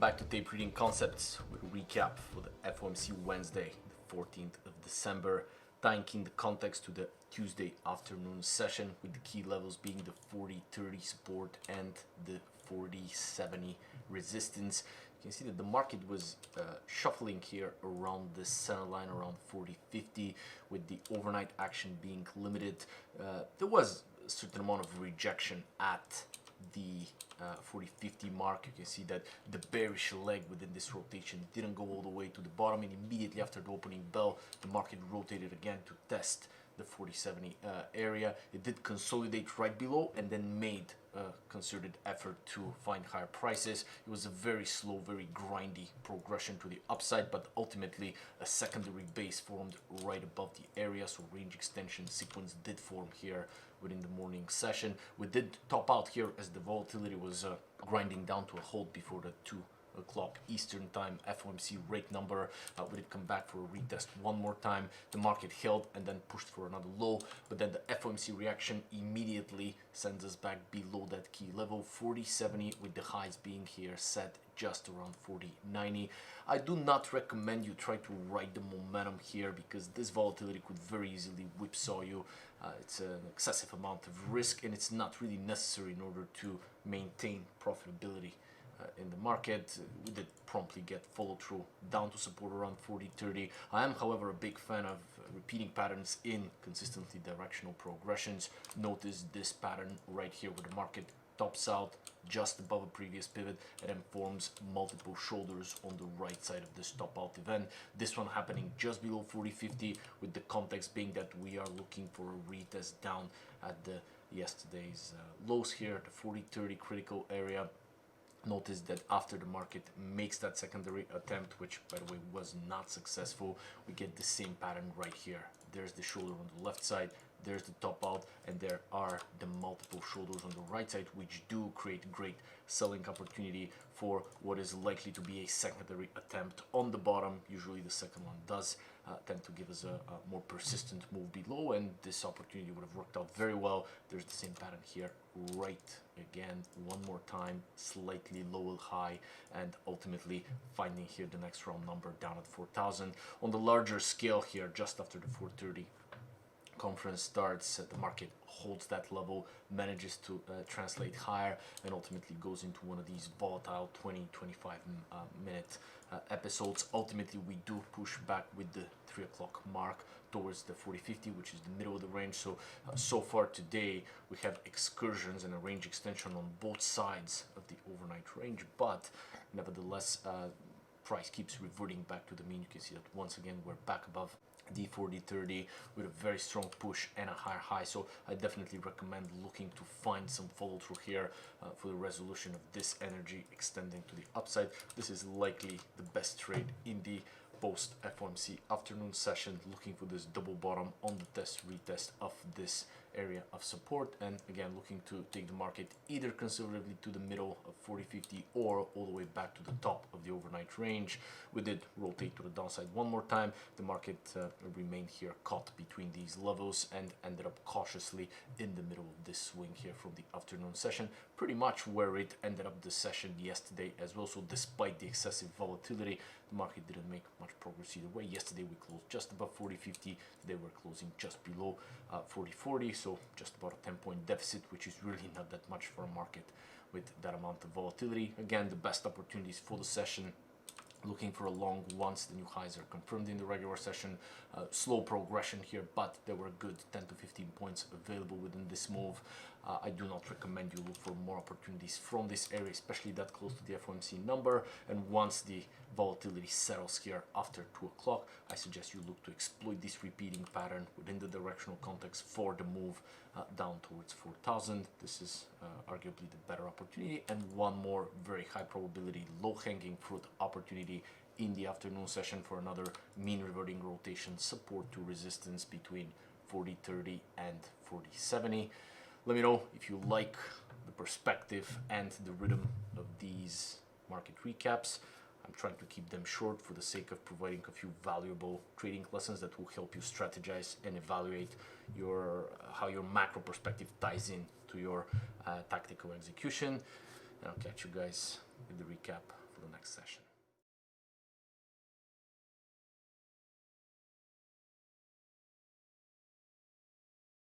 Welcome back to Tape Reading Concepts with a recap for the FOMC Wednesday, the 14th of December, tying in the context to the Tuesday afternoon session with the key levels being the 40-30 support and the 40-70 resistance. You can see that the market was shuffling here around the center line, around 40-50, with the overnight action being limited. There was a certain amount of rejection at the 40-50 mark. You can see that the bearish leg within this rotation didn't go all the way to the bottom, and immediately after the opening bell the market rotated again to test the 40-70 area. It did consolidate right below and then made a concerted effort to find higher prices. It was a very slow, very grindy progression to the upside, but ultimately a secondary base formed right above the area, so range extension sequence did form here within the morning session. We did top out here as the volatility was grinding down to a halt before the 2 o'clock Eastern time FOMC rate number. We did come back for a retest one more time. The market held and then pushed for another low, but then the FOMC reaction immediately sends us back below that key level 40-70, with the highs being here set just around 40-90. I do not recommend you try to ride the momentum here, because this volatility could very easily whipsaw you. It's an excessive amount of risk, and it's not really necessary in order to maintain profitability in the market. We did promptly get follow through down to support around 40-30. I am, however, a big fan of repeating patterns in consistently directional progressions. Notice this pattern right here where the market tops out just above a previous pivot and then forms multiple shoulders on the right side of this top out event. This one happening just below 40-50, with the context being that we are looking for a retest down at the yesterday's lows here, the 40-30 critical area. Notice that after the market makes that secondary attempt, which by the way was not successful, we get the same pattern right here. There's the shoulder on the left side, there's the top out, and there are the multiple shoulders on the right side, which do create great selling opportunity for what is likely to be a secondary attempt on the bottom. Usually the second one does tend to give us a more persistent move below, and this opportunity would have worked out very well. There's the same pattern here right again one more time, slightly lower high, and ultimately finding here the next round number down at 4,000. On the larger scale here, just after the 430 conference starts, the market holds that level, manages to translate higher, and ultimately goes into one of these volatile 20-25 minute episodes. Ultimately we do push back with the 3 o'clock mark towards the 40-50, which is the middle of the range. So far today we have excursions and a range extension on both sides of the overnight range, but nevertheless price keeps reverting back to the mean. You can see that once again we're back above the 40-30 with a very strong push and a higher high. So I definitely recommend looking to find some follow through here for the resolution of this energy extending to the upside. This is likely the best trade in the post FOMC afternoon session, looking for this double bottom on the test retest of this area of support, and again looking to take the market either conservatively to the middle of 40-50 or all the way back to the top of the overnight range. We did rotate to the downside one more time. The market remained here caught between these levels and ended up cautiously in the middle of this swing here from the afternoon session, pretty much where it ended up the session yesterday as well. So despite the excessive volatility, the market didn't make much progress either way. Yesterday we closed just above 40-50, today we're closing just below 40-40, so just about a 10-point deficit, which is really not that much for a market with that amount of volatility. Again, the best opportunities for the session, looking for a long once the new highs are confirmed in the regular session. Slow progression here, but there were good 10 to 15 points available within this move. I do not recommend you look for more opportunities from this area, especially that close to the FOMC number. And once the volatility settles here after 2 o'clock, I suggest you look to exploit this repeating pattern within the directional context for the move down towards 4,000. This is arguably the better opportunity, and one more very high probability low-hanging fruit opportunity in the afternoon session for another mean reverting rotation support to resistance between 40-30 and 40-70. Let me know if you like the perspective and the rhythm of these market recaps. I'm trying to keep them short for the sake of providing a few valuable trading lessons that will help you strategize and evaluate how your macro perspective ties in to your tactical execution. And I'll catch you guys in the recap until the next session.